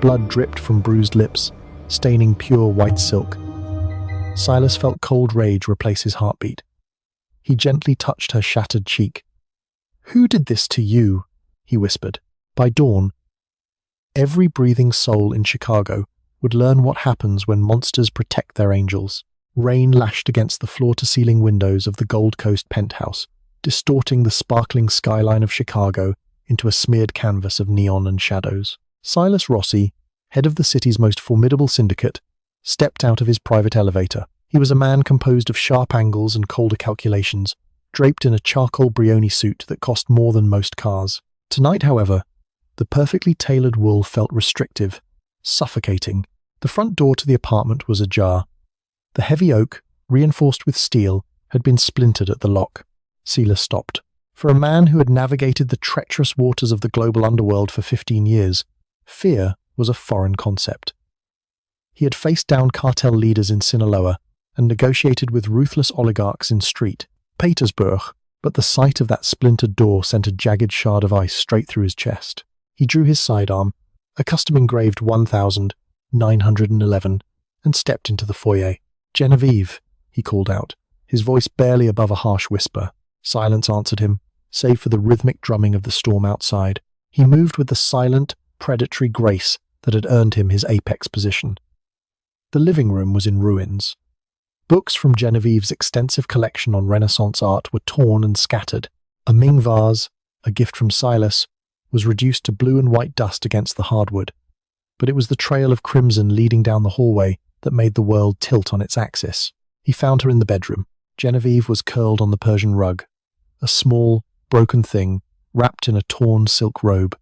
Blood dripped from bruised lips, staining pure white silk. Silas felt cold rage replace his heartbeat. He gently touched her shattered cheek. "Who did this to you?" he whispered. By dawn, every breathing soul in Chicago would learn what happens when monsters protect their angels. Rain lashed against the floor-to-ceiling windows of the Gold Coast penthouse, distorting the sparkling skyline of Chicago into a smeared canvas of neon and shadows. Silas Rossi, head of the city's most formidable syndicate, stepped out of his private elevator. He was a man composed of sharp angles and colder calculations, draped in a charcoal Brioni suit that cost more than most cars. Tonight, however, the perfectly tailored wool felt restrictive, suffocating. The front door to the apartment was ajar. The heavy oak, reinforced with steel, had been splintered at the lock. Silas stopped. For a man who had navigated the treacherous waters of the global underworld for 15 years, fear was a foreign concept. He had faced down cartel leaders in Sinaloa and negotiated with ruthless oligarchs in St. Petersburg, but the sight of that splintered door sent a jagged shard of ice straight through his chest. He drew his sidearm, a custom-engraved 1911, and stepped into the foyer. "Genevieve," he called out, his voice barely above a harsh whisper. Silence answered him, save for the rhythmic drumming of the storm outside. He moved with the silent, predatory grace that had earned him his apex position. The living room was in ruins. Books from Genevieve's extensive collection on Renaissance art were torn and scattered. A Ming vase, a gift from Silas, was reduced to blue and white dust against the hardwood, but it was the trail of crimson leading down the hallway that made the world tilt on its axis. He found her in the bedroom. Genevieve was curled on the Persian rug, a small, broken thing wrapped in a torn silk robe.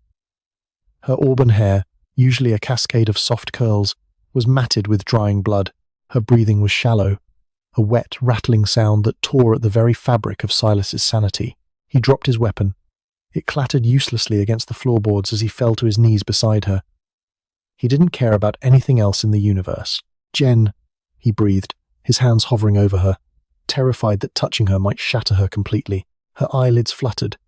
Her auburn hair, usually a cascade of soft curls, was matted with drying blood. Her breathing was shallow, a wet, rattling sound that tore at the very fabric of Silas's sanity. He dropped his weapon. It clattered uselessly against the floorboards as he fell to his knees beside her. He didn't care about anything else in the universe. "Jen," he breathed, his hands hovering over her, terrified that touching her might shatter her completely. Her eyelids fluttered.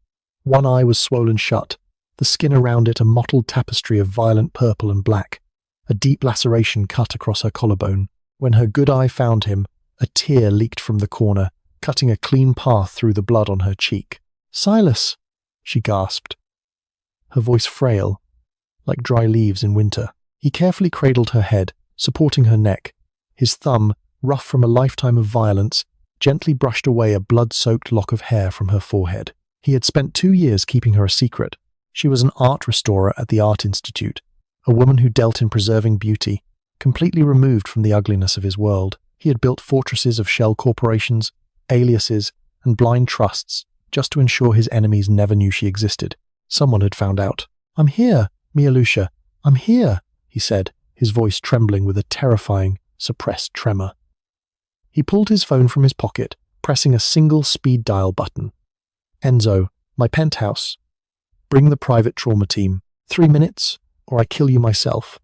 One eye was swollen shut, the skin around it a mottled tapestry of violent purple and black. A deep laceration cut across her collarbone. When her good eye found him, a tear leaked from the corner, cutting a clean path through the blood on her cheek. "Silas!" she gasped, her voice frail, like dry leaves in winter. He carefully cradled her head, supporting her neck. His thumb, rough from a lifetime of violence, gently brushed away a blood-soaked lock of hair from her forehead. He had spent 2 years keeping her a secret. She was an art restorer at the Art Institute, a woman who dealt in preserving beauty, completely removed from the ugliness of his world. He had built fortresses of shell corporations, aliases, and blind trusts, just to ensure his enemies never knew she existed. Someone had found out. "I'm here, Mialusha. I'm here," he said, his voice trembling with a terrifying, suppressed tremor. He pulled his phone from his pocket, pressing a single speed dial button. "Enzo, my penthouse. Bring the private trauma team. 3 minutes, or I kill you myself."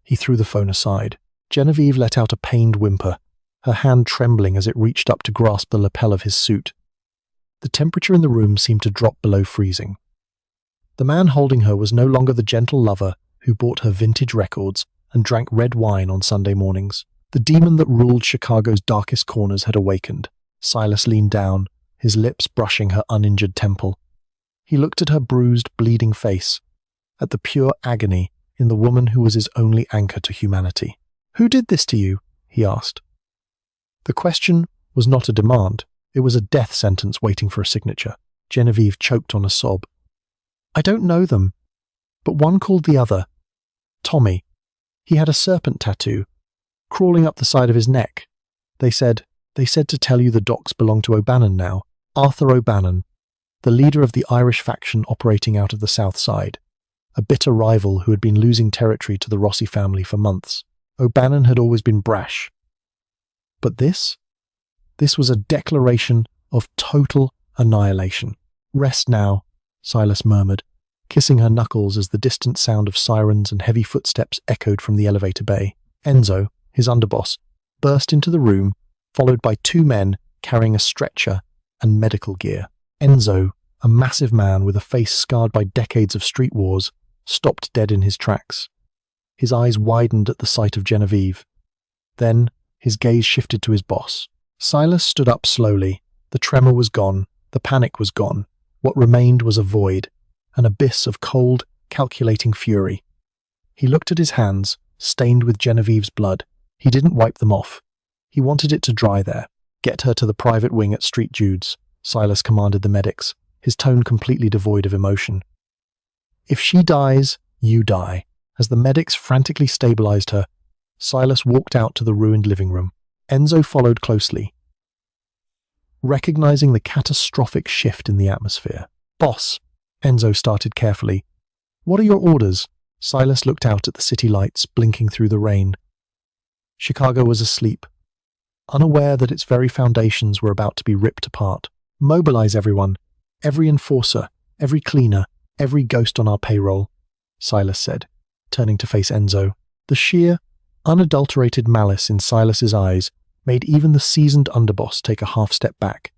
He threw the phone aside. Genevieve let out a pained whimper, her hand trembling as it reached up to grasp the lapel of his suit. The temperature in the room seemed to drop below freezing. The man holding her was no longer the gentle lover who bought her vintage records and drank red wine on Sunday mornings. The demon that ruled Chicago's darkest corners had awakened. Silas leaned down, his lips brushing her uninjured temple. He looked at her bruised, bleeding face, at the pure agony in the woman who was his only anchor to humanity. "Who did this to you?" he asked. The question was not a demand. It was a death sentence waiting for a signature. Genevieve choked on a sob. "I don't know them, but one called the other Tommy. He had a serpent tattoo, crawling up the side of his neck. They said to tell you the docks belong to O'Bannon now. Arthur O'Bannon, the leader of the Irish faction operating out of the South Side, a bitter rival who had been losing territory to the Rossi family for months. O'Bannon had always been brash. But this was a declaration of total annihilation. "Rest now," Silas murmured, kissing her knuckles as the distant sound of sirens and heavy footsteps echoed from the elevator bay. Enzo, his underboss, burst into the room, followed by 2 men carrying a stretcher and medical gear. Enzo, a massive man with a face scarred by decades of street wars, stopped dead in his tracks. His eyes widened at the sight of Genevieve. Then, his gaze shifted to his boss. Silas stood up slowly. The tremor was gone. The panic was gone. What remained was a void, an abyss of cold, calculating fury. He looked at his hands, stained with Genevieve's blood. He didn't wipe them off. He wanted it to dry there. "Get her to the private wing at Street Jude's," Silas commanded the medics, his tone completely devoid of emotion. "If she dies, you die." As the medics frantically stabilized her, Silas walked out to the ruined living room. Enzo followed closely, recognizing the catastrophic shift in the atmosphere. "Boss," Enzo started carefully. "What are your orders?" Silas looked out at the city lights blinking through the rain. Chicago was asleep, unaware that its very foundations were about to be ripped apart. "Mobilize everyone, every enforcer, every cleaner, every ghost on our payroll," Silas said, turning to face Enzo. The sheer, unadulterated malice in Silas's eyes made even the seasoned underboss take a half step back.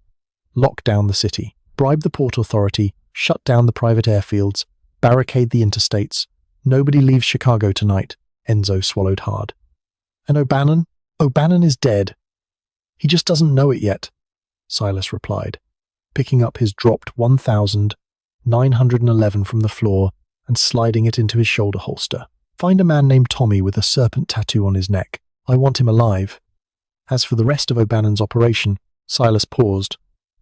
"Lock down the city, bribe the Port Authority, shut down the private airfields, barricade the interstates. Nobody leaves Chicago tonight," Enzo swallowed hard. "And O'Bannon? O'Bannon is dead. He just doesn't know it yet," Silas replied, picking up his dropped 1,911 from the floor and sliding it into his shoulder holster. "Find a man named Tommy with a serpent tattoo on his neck. I want him alive." As for the rest of O'Bannon's operation, Silas paused,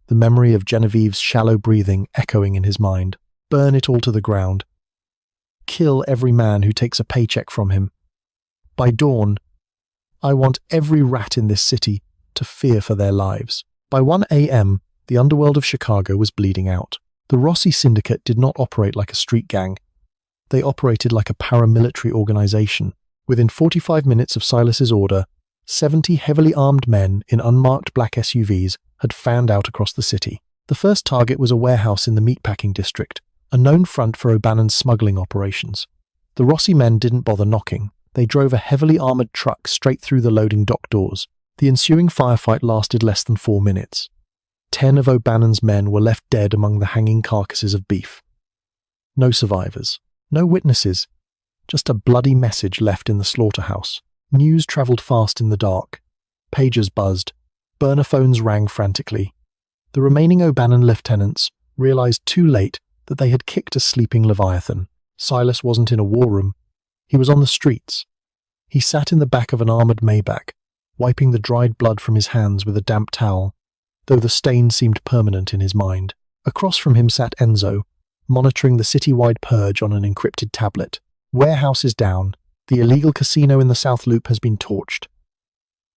the memory of Genevieve's shallow breathing echoing in his mind. "Burn it all to the ground. Kill every man who takes a paycheck from him. By dawn, I want every rat in this city to fear for their lives." By 1 a.m., the underworld of Chicago was bleeding out. The Rossi Syndicate did not operate like a street gang. They operated like a paramilitary organization. Within 45 minutes of Silas's order, 70 heavily armed men in unmarked black SUVs had fanned out across the city. The first target was a warehouse in the meatpacking district, a known front for O'Bannon's smuggling operations. The Rossi men didn't bother knocking. They drove a heavily armored truck straight through the loading dock doors. The ensuing firefight lasted less than 4 minutes. 10 of O'Bannon's men were left dead among the hanging carcasses of beef. No survivors, no witnesses, just a bloody message left in the slaughterhouse. News traveled fast in the dark. Pagers buzzed. Burner phones rang frantically. The remaining O'Bannon lieutenants realized too late that they had kicked a sleeping Leviathan. Silas wasn't in a war room. He was on the streets. He sat in the back of an armored Maybach, wiping the dried blood from his hands with a damp towel, though the stain seemed permanent in his mind. Across from him sat Enzo, monitoring the citywide purge on an encrypted tablet. "Warehouse is down. The illegal casino in the South Loop has been torched.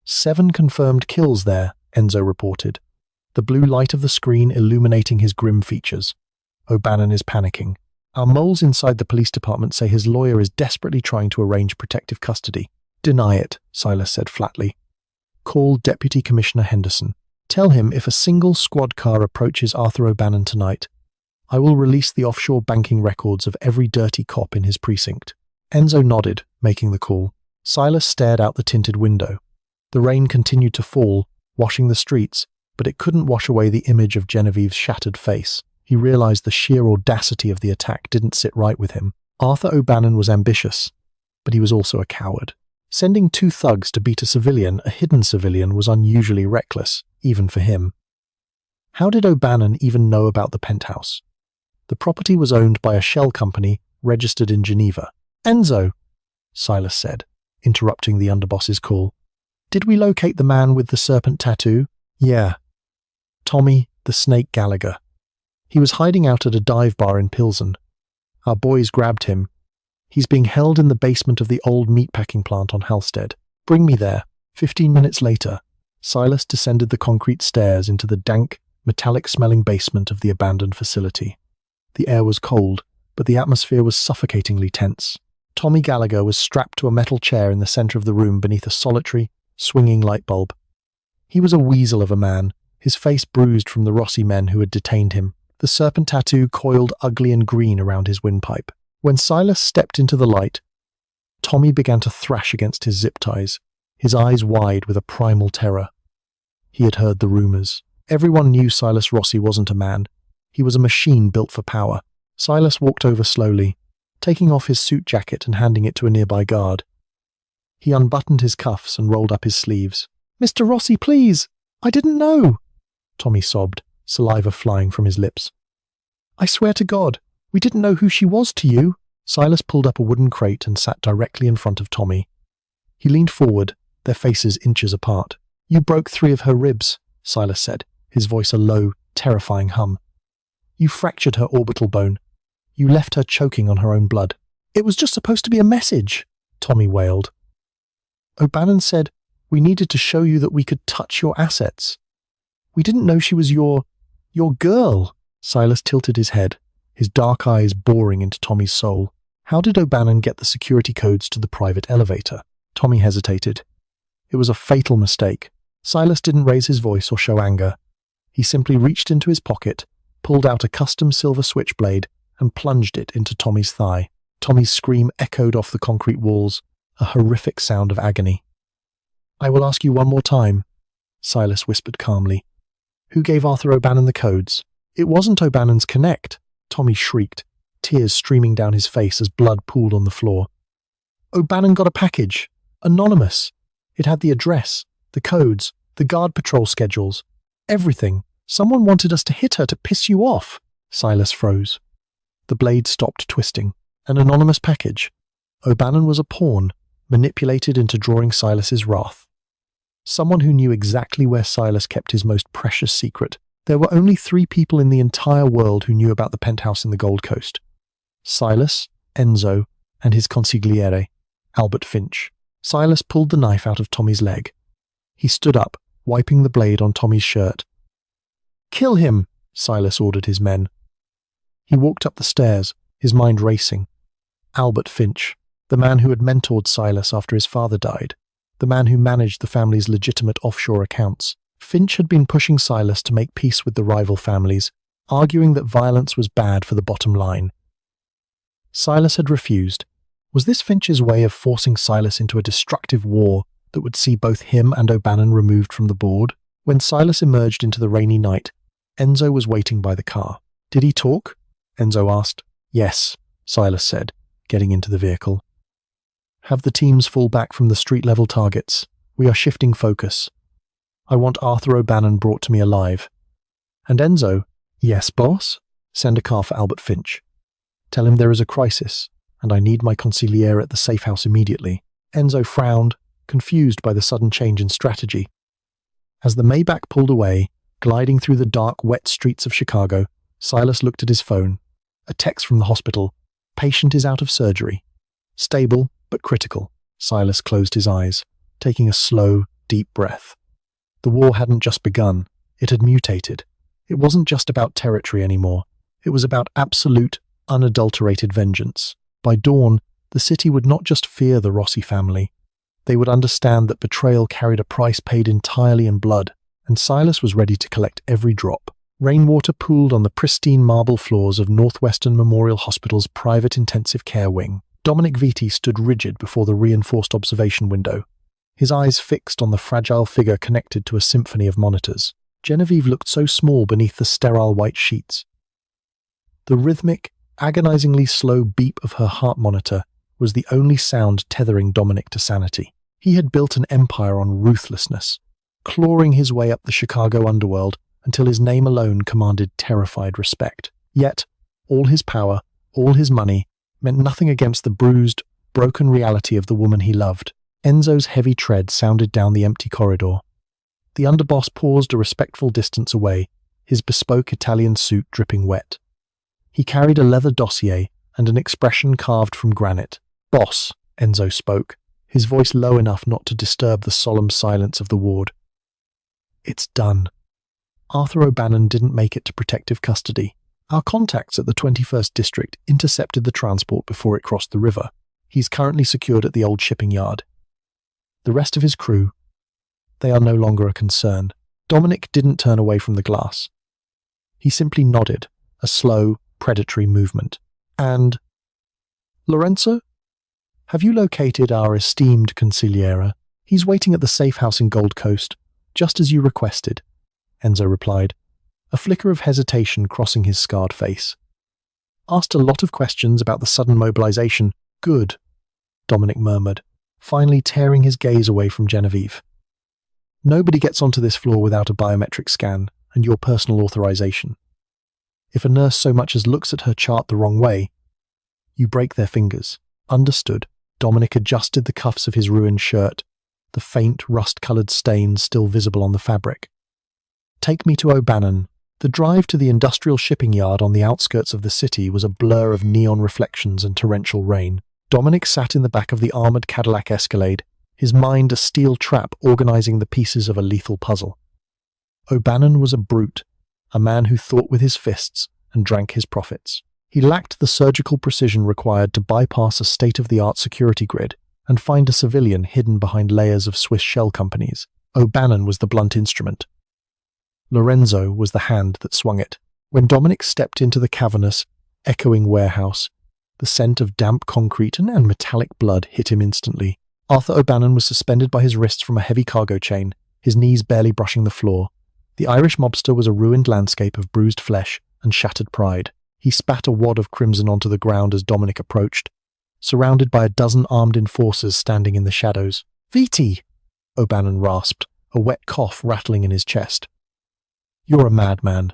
7 confirmed kills there," Enzo reported, the blue light of the screen illuminating his grim features. "O'Bannon is panicking. Our moles inside the police department say his lawyer is desperately trying to arrange protective custody." "Deny it," Silas said flatly. "Call Deputy Commissioner Henderson. Tell him if a single squad car approaches Arthur O'Bannon tonight, I will release the offshore banking records of every dirty cop in his precinct." Enzo nodded, making the call. Silas stared out the tinted window. The rain continued to fall, washing the streets, but it couldn't wash away the image of Genevieve's shattered face. He realized the sheer audacity of the attack didn't sit right with him. Arthur O'Bannon was ambitious, but he was also a coward. Sending 2 thugs to beat a hidden civilian, was unusually reckless, even for him. How did O'Bannon even know about the penthouse? The property was owned by a shell company registered in Geneva. "Enzo," Silas said, interrupting the underboss's call. "Did we locate the man with the serpent tattoo?" "Yeah. Tommy the Snake Gallagher. He was hiding out at a dive bar in Pilsen. Our boys grabbed him. He's being held in the basement of the old meatpacking plant on Halstead. Bring me there." 15 minutes later, Silas descended the concrete stairs into the dank, metallic-smelling basement of the abandoned facility. The air was cold, but the atmosphere was suffocatingly tense. Tommy Gallagher was strapped to a metal chair in the center of the room beneath a solitary, swinging light bulb. He was a weasel of a man, his face bruised from the Rossi men who had detained him. The serpent tattoo coiled ugly and green around his windpipe. When Silas stepped into the light, Tommy began to thrash against his zip ties, his eyes wide with a primal terror. He had heard the rumors. Everyone knew Silas Rossi wasn't a man. He was a machine built for power. Silas walked over slowly, taking off his suit jacket and handing it to a nearby guard. He unbuttoned his cuffs and rolled up his sleeves. "Mr. Rossi, please! I didn't know!" Tommy sobbed, saliva flying from his lips. "I swear to God, we didn't know who she was to you." Silas pulled up a wooden crate and sat directly in front of Tommy. He leaned forward, their faces inches apart. "You broke 3 of her ribs," Silas said, his voice a low, terrifying hum. "You fractured her orbital bone. You left her choking on her own blood." "It was just supposed to be a message," Tommy wailed. "O'Bannon said we needed to show you that we could touch your assets. We didn't know she was your girl." Silas tilted his head, his dark eyes boring into Tommy's soul. How did O'Bannon get the security codes to the private elevator? Tommy hesitated. It was a fatal mistake. Silas didn't raise his voice or show anger. He simply reached into his pocket, pulled out a custom silver switchblade, and plunged it into Tommy's thigh. Tommy's scream echoed off the concrete walls, a horrific sound of agony. "I will ask you one more time," Silas whispered calmly. "Who gave Arthur O'Bannon the codes?" "It wasn't O'Bannon's Connect," Tommy shrieked, tears streaming down his face as blood pooled on the floor. "O'Bannon got a package. Anonymous. It had the address, the codes, the guard patrol schedules. Everything. Someone wanted us to hit her to piss you off." Silas froze. The blade stopped twisting. An anonymous package. O'Bannon was a pawn, manipulated into drawing Silas's wrath. Someone who knew exactly where Silas kept his most precious secret. There were only 3 people in the entire world who knew about the penthouse in the Gold Coast. Silas, Enzo, and his consigliere, Albert Finch. Silas pulled the knife out of Tommy's leg. He stood up, wiping the blade on Tommy's shirt. "Kill him," Silas ordered his men. He walked up the stairs, his mind racing. Albert Finch, the man who had mentored Silas after his father died, the man who managed the family's legitimate offshore accounts. Finch had been pushing Silas to make peace with the rival families, arguing that violence was bad for the bottom line. Silas had refused. Was this Finch's way of forcing Silas into a destructive war that would see both him and O'Bannon removed from the board? When Silas emerged into the rainy night, Enzo was waiting by the car. "Did he talk?" Enzo asked. "Yes," Silas said, getting into the vehicle. "Have the teams fall back from the street-level targets. We are shifting focus. I want Arthur O'Bannon brought to me alive." "And Enzo?" "Yes, boss?" "Send a car for Albert Finch. Tell him there is a crisis, and I need my consigliere at the safe house immediately." Enzo frowned, confused by the sudden change in strategy. As the Maybach pulled away, gliding through the dark, wet streets of Chicago, Silas looked at his phone. A text from the hospital. "Patient is out of surgery." Stable, but critical. Silas closed his eyes, taking a slow, deep breath. The war hadn't just begun. It had mutated. It wasn't just about territory anymore. It was about absolute, unadulterated vengeance. By dawn, the city would not just fear the Rossi family. They would understand that betrayal carried a price paid entirely in blood, and Silas was ready to collect every drop. Rainwater pooled on the pristine marble floors of Northwestern Memorial Hospital's private intensive care wing. Dominic Vitti stood rigid before the reinforced observation window, his eyes fixed on the fragile figure connected to a symphony of monitors. Genevieve looked so small beneath the sterile white sheets. The rhythmic, agonizingly slow beep of her heart monitor was the only sound tethering Dominic to sanity. He had built an empire on ruthlessness, clawing his way up the Chicago underworld until his name alone commanded terrified respect. Yet, all his power, all his money, meant nothing against the bruised, broken reality of the woman he loved. Enzo's heavy tread sounded down the empty corridor. The underboss paused a respectful distance away, his bespoke Italian suit dripping wet. He carried a leather dossier and an expression carved from granite. "Boss," Enzo spoke, his voice low enough not to disturb the solemn silence of the ward. "It's done. Arthur O'Bannon didn't make it to protective custody. Our contacts at the 21st District intercepted the transport before it crossed the river. He's currently secured at the old shipping yard. The rest of his crew, they are no longer a concern." Dominic didn't turn away from the glass. He simply nodded, a slow, predatory movement. "And Lorenzo? Have you located our esteemed consigliere? He's waiting at the safe house in Gold Coast, just as you requested," Enzo replied, a flicker of hesitation crossing his scarred face. Asked a lot of questions about the sudden mobilization. Good, Dominic murmured, finally tearing his gaze away from Genevieve. Nobody gets onto this floor without a biometric scan and your personal authorization. If a nurse so much as looks at her chart the wrong way, you break their fingers. Understood. Dominic adjusted the cuffs of his ruined shirt, the faint, rust-colored stains still visible on the fabric. Take me to O'Bannon. The drive to the industrial shipping yard on the outskirts of the city was a blur of neon reflections and torrential rain. Dominic sat in the back of the armored Cadillac Escalade, his mind a steel trap organizing the pieces of a lethal puzzle. O'Bannon was a brute, a man who thought with his fists and drank his profits. He lacked the surgical precision required to bypass a state-of-the-art security grid and find a civilian hidden behind layers of Swiss shell companies. O'Bannon was the blunt instrument. Lorenzo was the hand that swung it. When Dominic stepped into the cavernous, echoing warehouse, the scent of damp concrete and metallic blood hit him instantly. Arthur O'Bannon was suspended by his wrists from a heavy cargo chain, his knees barely brushing the floor. The Irish mobster was a ruined landscape of bruised flesh and shattered pride. He spat a wad of crimson onto the ground as Dominic approached, surrounded by a dozen armed enforcers standing in the shadows. "Viti!" O'Bannon rasped, a wet cough rattling in his chest. "You're a madman.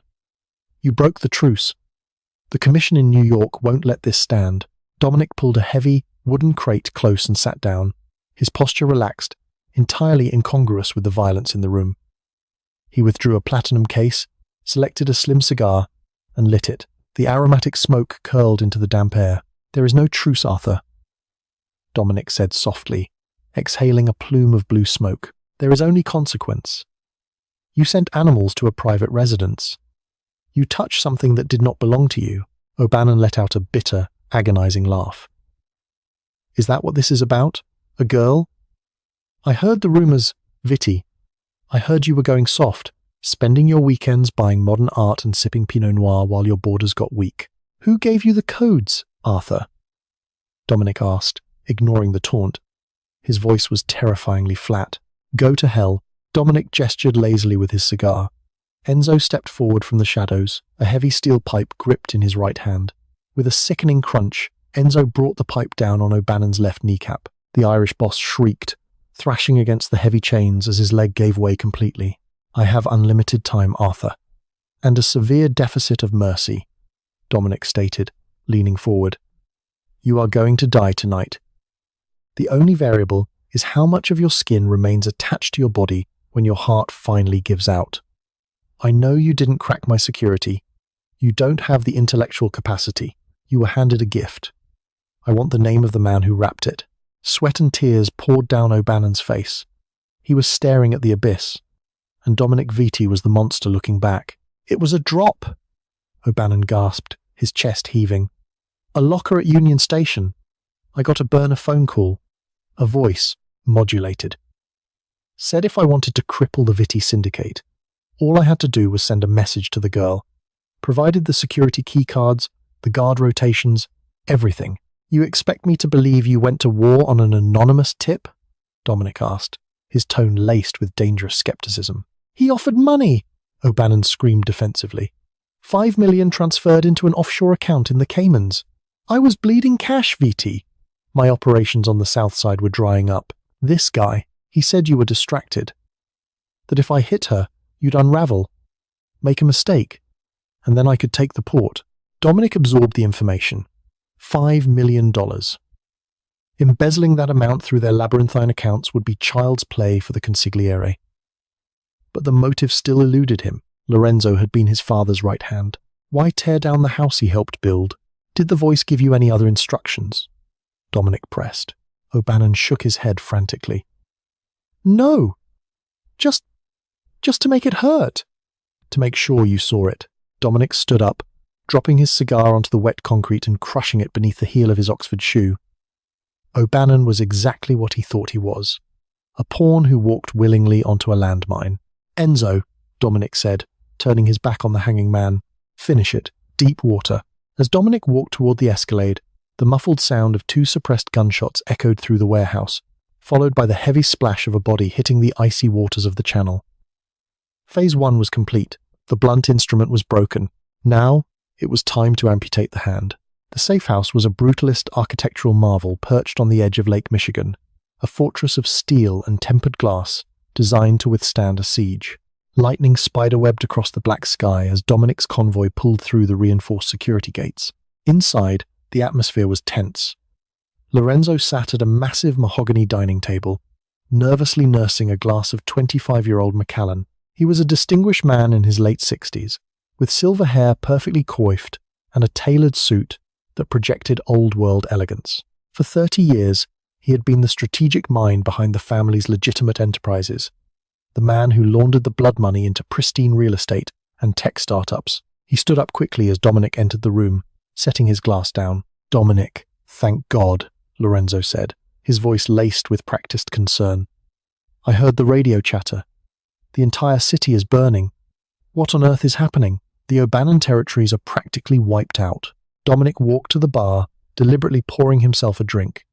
You broke the truce. The commission in New York won't let this stand." Dominic pulled a heavy, wooden crate close and sat down, his posture relaxed, entirely incongruous with the violence in the room. He withdrew a platinum case, selected a slim cigar, and lit it. The aromatic smoke curled into the damp air. "There is no truce, Arthur," Dominic said softly, exhaling a plume of blue smoke. "There is only consequence. You sent animals to a private residence. You touched something that did not belong to you." O'Bannon let out a bitter, agonizing laugh. "Is that what this is about? A girl? I heard the rumors, Viti. I heard you were going soft, spending your weekends buying modern art and sipping Pinot Noir while your borders got weak. Who gave you the codes, Arthur?" Dominic asked, ignoring the taunt. His voice was terrifyingly flat. "Go to hell." Dominic gestured lazily with his cigar. Enzo stepped forward from the shadows, a heavy steel pipe gripped in his right hand. With a sickening crunch, Enzo brought the pipe down on O'Bannon's left kneecap. The Irish boss shrieked, thrashing against the heavy chains as his leg gave way completely. "I have unlimited time, Arthur, and a severe deficit of mercy," Dominic stated, leaning forward. "You are going to die tonight. The only variable is how much of your skin remains attached to your body when your heart finally gives out. I know you didn't crack my security. You don't have the intellectual capacity. You were handed a gift. I want the name of the man who wrapped it." Sweat and tears poured down O'Bannon's face. He was staring at the abyss, and Dominic Viti was the monster looking back. "It was a drop," O'Bannon gasped, his chest heaving. "A locker at Union Station. I got a burner phone call. A voice, modulated, said if I wanted to cripple the Viti syndicate, all I had to do was send a message to the girl. Provided the security keycards, the guard rotations, everything. You expect me to believe you went to war on an anonymous tip?" Dominic asked, his tone laced with dangerous skepticism. "He offered money," O'Bannon screamed defensively. $5 million transferred into an offshore account in the Caymans. I was bleeding cash, VT. My operations on the south side were drying up. This guy, he said you were distracted. That if I hit her, you'd unravel, make a mistake, and then I could take the port. Dominic absorbed the information. $5 million. Embezzling that amount through their labyrinthine accounts would be child's play for the consigliere. But the motive still eluded him. Lorenzo had been his father's right hand. Why tear down the house he helped build? Did the voice give you any other instructions? Dominic pressed. O'Bannon shook his head frantically. No! Just to make it hurt. To make sure you saw it. Dominic stood up, dropping his cigar onto the wet concrete and crushing it beneath the heel of his Oxford shoe. O'Bannon was exactly what he thought he was. A pawn who walked willingly onto a landmine. Enzo, Dominic said, turning his back on the hanging man. Finish it. Deep water. As Dominic walked toward the escalade, the muffled sound of 2 suppressed gunshots echoed through the warehouse, followed by the heavy splash of a body hitting the icy waters of the channel. Phase 1 was complete. The blunt instrument was broken. Now, it was time to amputate the hand. The safe house was a brutalist architectural marvel perched on the edge of Lake Michigan, a fortress of steel and tempered glass designed to withstand a siege. Lightning spiderwebbed across the black sky as Dominic's convoy pulled through the reinforced security gates. Inside, the atmosphere was tense. Lorenzo sat at a massive mahogany dining table, nervously nursing a glass of 25-year-old Macallan. He was a distinguished man in his late 60s, with silver hair perfectly coiffed and a tailored suit that projected old-world elegance. For 30 years, he had been the strategic mind behind the family's legitimate enterprises, the man who laundered the blood money into pristine real estate and tech startups. He stood up quickly as Dominic entered the room, setting his glass down. "Dominic, thank God," Lorenzo said, his voice laced with practiced concern. "I heard the radio chatter. The entire city is burning. What on earth is happening? The O'Bannon territories are practically wiped out." Dominic walked to the bar, deliberately pouring himself a drink.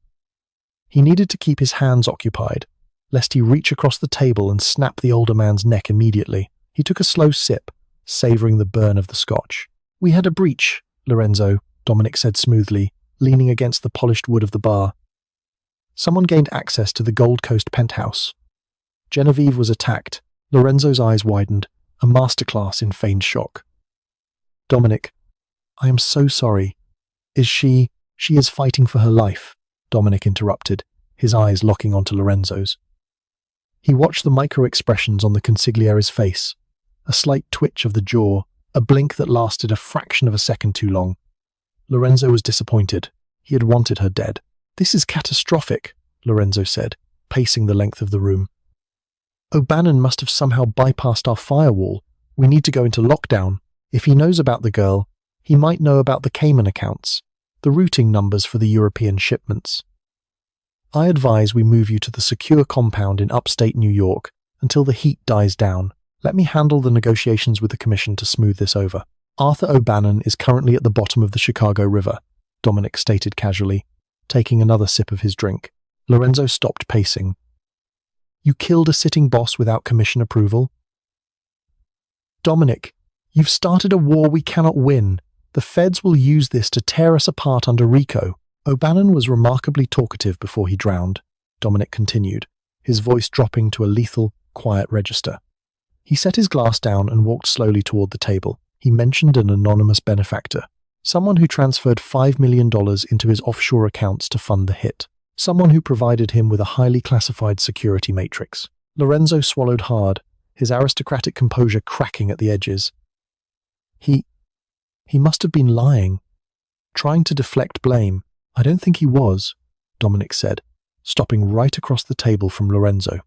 He needed to keep his hands occupied, lest he reach across the table and snap the older man's neck immediately. He took a slow sip, savoring the burn of the scotch. "We had a breach, Lorenzo," Dominic said smoothly, leaning against the polished wood of the bar. "Someone gained access to the Gold Coast penthouse. Genevieve was attacked." Lorenzo's eyes widened, a masterclass in feigned shock. "Dominic, I am so sorry. She is fighting for her life," Dominic interrupted, his eyes locking onto Lorenzo's. He watched the micro-expressions on the consigliere's face, a slight twitch of the jaw, a blink that lasted a fraction of a second too long. Lorenzo was disappointed. He had wanted her dead. "This is catastrophic," Lorenzo said, pacing the length of the room. "O'Bannon must have somehow bypassed our firewall. We need to go into lockdown. If he knows about the girl, he might know about the Cayman accounts, the routing numbers for the European shipments. I advise we move you to the secure compound in upstate New York until the heat dies down. Let me handle the negotiations with the commission to smooth this over. Arthur O'Bannon is currently at the bottom of the Chicago River," Dominic stated casually, taking another sip of his drink. Lorenzo stopped pacing. "You killed a sitting boss without commission approval?" "Dominic, you've started a war we cannot win. The feds will use this to tear us apart under RICO." O'Bannon was remarkably talkative before he drowned, Dominic continued, his voice dropping to a lethal, quiet register. He set his glass down and walked slowly toward the table. He mentioned an anonymous benefactor, someone who transferred $5 million into his offshore accounts to fund the hit, someone who provided him with a highly classified security matrix. Lorenzo swallowed hard, his aristocratic composure cracking at the edges. He must have been lying, trying to deflect blame. "I don't think he was," Dominic said, stopping right across the table from Lorenzo.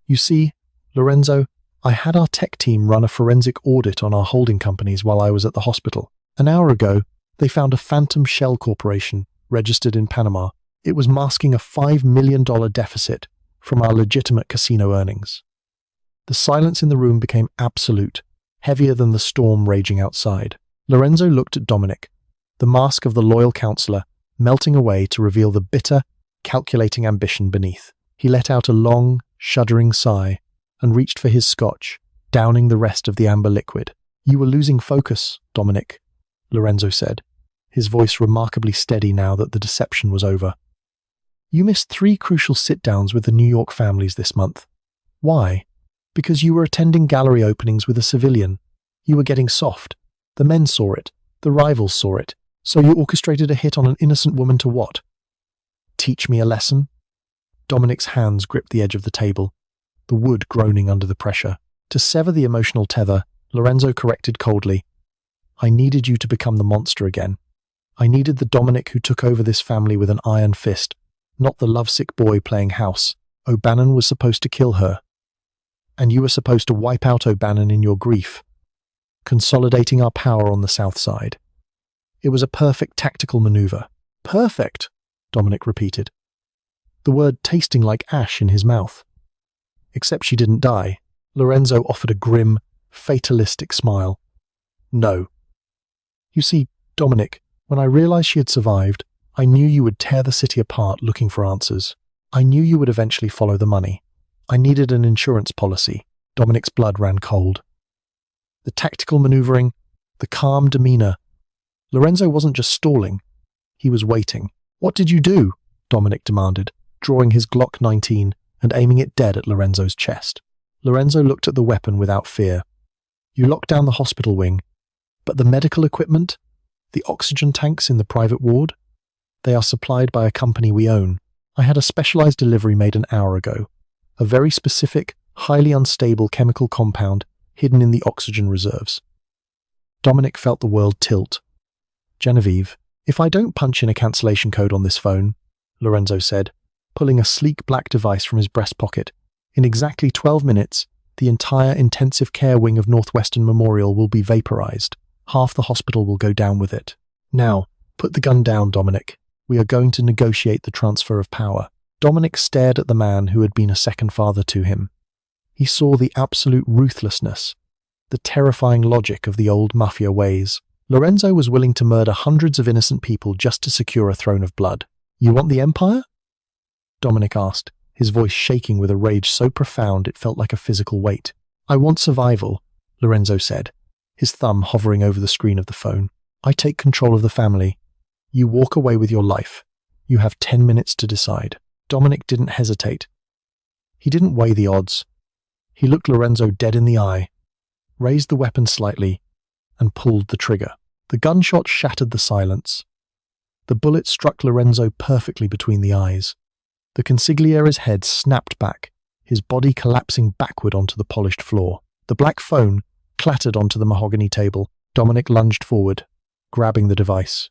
"You see, Lorenzo, I had our tech team run a forensic audit on our holding companies while I was at the hospital. An hour ago, they found a phantom shell corporation registered in Panama. It was masking a $5 million deficit from our legitimate casino earnings." The silence in the room became absolute, heavier than the storm raging outside. Lorenzo looked at Dominic, the mask of the loyal counselor melting away to reveal the bitter, calculating ambition beneath. He let out a long, shuddering sigh and reached for his scotch, downing the rest of the amber liquid. "You were losing focus, Dominic," Lorenzo said, his voice remarkably steady now that the deception was over. "You missed 3 crucial sit-downs with the New York families this month. Why? Because you were attending gallery openings with a civilian. You were getting soft. The men saw it. The rivals saw it. So you orchestrated a hit on an innocent woman to what? Teach me a lesson?" Dominic's hands gripped the edge of the table, the wood groaning under the pressure. To sever the emotional tether, Lorenzo corrected coldly. "I needed you to become the monster again. I needed the Dominic who took over this family with an iron fist, not the lovesick boy playing house. O'Bannon was supposed to kill her. And you were supposed to wipe out O'Bannon in your grief, consolidating our power on the south side. It was a perfect tactical maneuver." "Perfect," Dominic repeated, the word tasting like ash in his mouth. "Except she didn't die." Lorenzo offered a grim, fatalistic smile. "No. You see, Dominic, when I realized she had survived, I knew you would tear the city apart looking for answers. I knew you would eventually follow the money. I needed an insurance policy." Dominic's blood ran cold. The tactical maneuvering, the calm demeanor. Lorenzo wasn't just stalling, He was waiting. "What did you do?" Dominic demanded, drawing his Glock 19 and aiming it dead at Lorenzo's chest. Lorenzo looked at the weapon without fear. "You locked down the hospital wing, but the medical equipment? The oxygen tanks in the private ward? They are supplied by a company we own. I had a specialized delivery made an hour ago. A very specific, highly unstable chemical compound hidden in the oxygen reserves." Dominic felt the world tilt. "Genevieve, if I don't punch in a cancellation code on this phone," Lorenzo said, pulling a sleek black device from his breast pocket, "in exactly 12 minutes, the entire intensive care wing of Northwestern Memorial will be vaporized. Half the hospital will go down with it. Now, put the gun down, Dominic. We are going to negotiate the transfer of power." Dominic stared at the man who had been a second father to him. He saw the absolute ruthlessness, the terrifying logic of the old Mafia ways. Lorenzo was willing to murder hundreds of innocent people just to secure a throne of blood. "You want the Empire?" Dominic asked, his voice shaking with a rage so profound it felt like a physical weight. "I want survival," Lorenzo said, his thumb hovering over the screen of the phone. "I take control of the family. You walk away with your life. You have 10 minutes to decide." Dominic didn't hesitate. He didn't weigh the odds. He looked Lorenzo dead in the eye, raised the weapon slightly, and pulled the trigger. The gunshot shattered the silence. The bullet struck Lorenzo perfectly between the eyes. The consigliere's head snapped back, his body collapsing backward onto the polished floor. The black phone clattered onto the mahogany table. Dominic lunged forward, grabbing the device.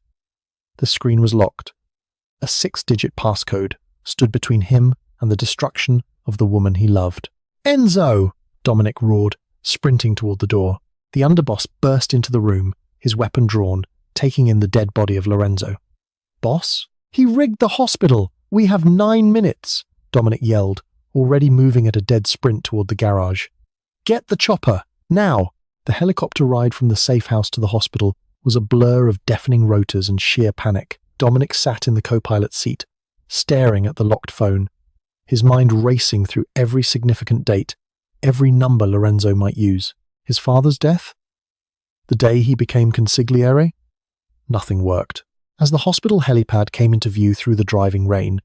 The screen was locked. A 6-digit passcode stood between him and the destruction of the woman he loved. "Enzo!" Dominic roared, sprinting toward the door. The underboss burst into the room, his weapon drawn, taking in the dead body of Lorenzo. "Boss? He rigged the hospital! We have 9 minutes!" Dominic yelled, already moving at a dead sprint toward the garage. "Get the chopper! Now!" The helicopter ride from the safe house to the hospital was a blur of deafening rotors and sheer panic. Dominic sat in the co-pilot's seat, staring at the locked phone, his mind racing through every significant date, every number Lorenzo might use. His father's death? The day he became consigliere? Nothing worked. As the hospital helipad came into view through the driving rain,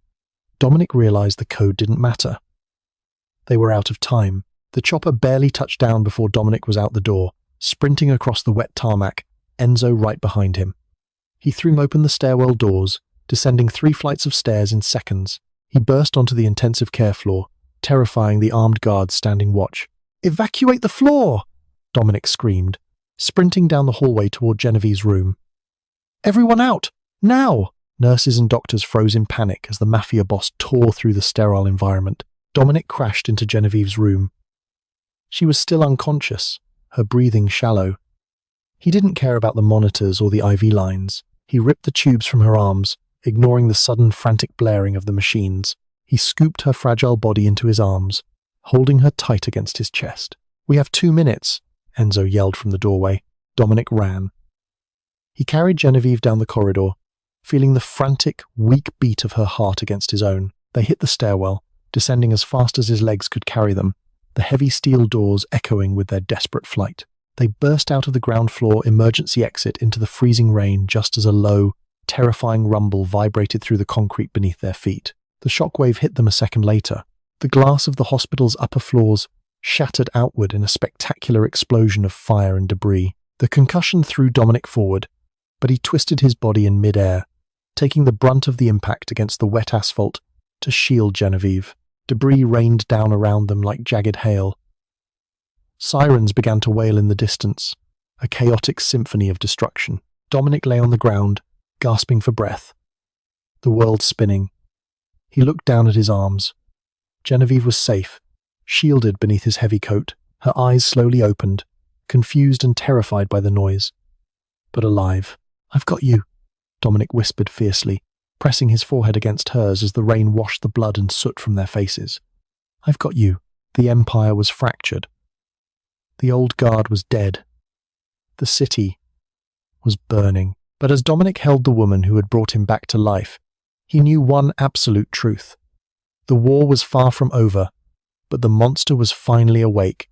Dominic realized the code didn't matter. They were out of time. The chopper barely touched down before Dominic was out the door, sprinting across the wet tarmac, Enzo right behind him. He threw open the stairwell doors, descending 3 flights of stairs in seconds. He burst onto the intensive care floor, terrifying the armed guards standing watch. "Evacuate the floor!" Dominic screamed, sprinting down the hallway toward Genevieve's room. "Everyone out! Now!" Nurses and doctors froze in panic as the Mafia boss tore through the sterile environment. Dominic crashed into Genevieve's room. She was still unconscious, her breathing shallow. He didn't care about the monitors or the IV lines. He ripped the tubes from her arms, ignoring the sudden frantic blaring of the machines. He scooped her fragile body into his arms, holding her tight against his chest. "We have 2 minutes," Enzo yelled from the doorway. Dominic ran. He carried Genevieve down the corridor, feeling the frantic, weak beat of her heart against his own. They hit the stairwell, descending as fast as his legs could carry them, the heavy steel doors echoing with their desperate flight. They burst out of the ground floor emergency exit into the freezing rain just as a low, terrifying rumble vibrated through the concrete beneath their feet. The shockwave hit them a second later. The glass of the hospital's upper floors shattered outward in a spectacular explosion of fire and debris. The concussion threw Dominic forward, but he twisted his body in mid-air, taking the brunt of the impact against the wet asphalt to shield Genevieve. Debris rained down around them like jagged hail. Sirens began to wail in the distance, a chaotic symphony of destruction. Dominic lay on the ground, gasping for breath, the world spinning. He looked down at his arms. Genevieve was safe, shielded beneath his heavy coat, her eyes slowly opened, confused and terrified by the noise, but alive. "I've got you," Dominic whispered fiercely, pressing his forehead against hers as the rain washed the blood and soot from their faces. "I've got you." The Empire was fractured. The old guard was dead. The city was burning. But as Dominic held the woman who had brought him back to life, he knew one absolute truth. The war was far from over, but the monster was finally awake,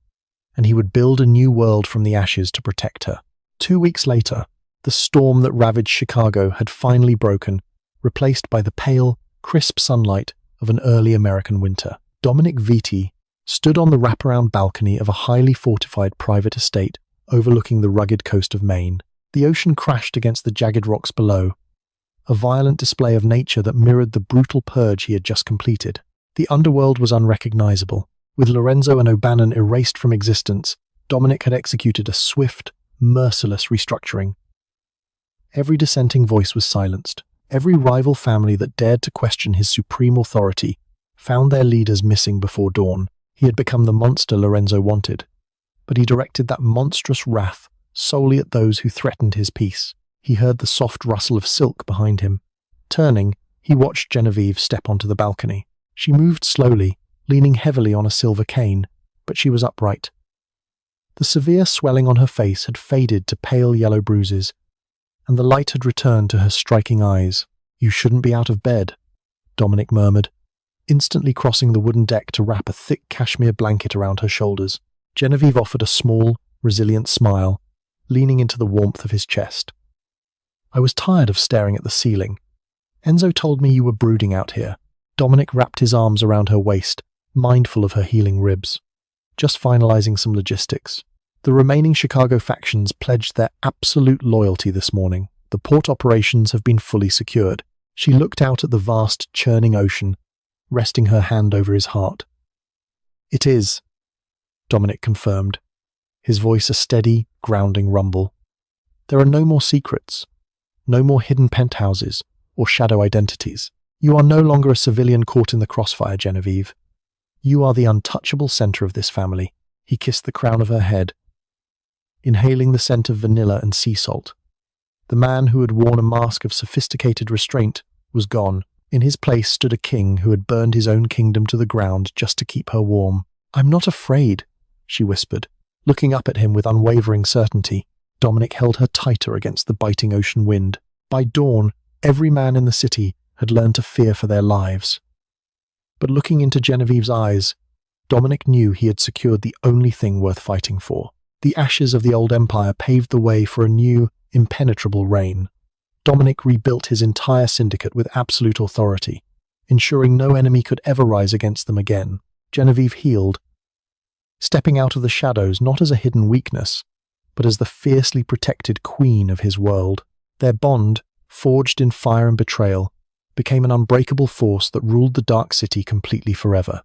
and he would build a new world from the ashes to protect her. 2 weeks later, the storm that ravaged Chicago had finally broken, replaced by the pale, crisp sunlight of an early American winter. Dominic Vitti stood on the wraparound balcony of a highly fortified private estate overlooking the rugged coast of Maine. The ocean crashed against the jagged rocks below, a violent display of nature that mirrored the brutal purge he had just completed. The underworld was unrecognizable. With Lorenzo and O'Bannon erased from existence, Dominic had executed a swift, merciless restructuring. Every dissenting voice was silenced. Every rival family that dared to question his supreme authority found their leaders missing before dawn. He had become the monster Lorenzo wanted, but he directed that monstrous wrath solely at those who threatened his peace. He heard the soft rustle of silk behind him. Turning, he watched Genevieve step onto the balcony. She moved slowly, leaning heavily on a silver cane, but she was upright. The severe swelling on her face had faded to pale yellow bruises, and the light had returned to her striking eyes. "You shouldn't be out of bed," Dominic murmured, instantly crossing the wooden deck to wrap a thick cashmere blanket around her shoulders. Genevieve offered a small, resilient smile, leaning into the warmth of his chest. "I was tired of staring at the ceiling. Enzo told me you were brooding out here." Dominic wrapped his arms around her waist, mindful of her healing ribs. "Just finalizing some logistics. The remaining Chicago factions pledged their absolute loyalty this morning. The port operations have been fully secured." She looked out at the vast, churning ocean, resting her hand over his heart. "It is," Dominic confirmed, his voice a steady, grounding rumble. "There are no more secrets, no more hidden penthouses or shadow identities. You are no longer a civilian caught in the crossfire, Genevieve. You are the untouchable center of this family." He kissed the crown of her head, inhaling the scent of vanilla and sea salt. The man who had worn a mask of sophisticated restraint was gone. In his place stood a king who had burned his own kingdom to the ground just to keep her warm. "I'm not afraid," she whispered, looking up at him with unwavering certainty. Dominic held her tighter against the biting ocean wind. By dawn, every man in the city had learned to fear for their lives. But looking into Genevieve's eyes, Dominic knew he had secured the only thing worth fighting for. The ashes of the old empire paved the way for a new, impenetrable reign. Dominic rebuilt his entire syndicate with absolute authority, ensuring no enemy could ever rise against them again. Genevieve healed, stepping out of the shadows not as a hidden weakness, but as the fiercely protected queen of his world. Their bond, forged in fire and betrayal, became an unbreakable force that ruled the Dark City completely forever.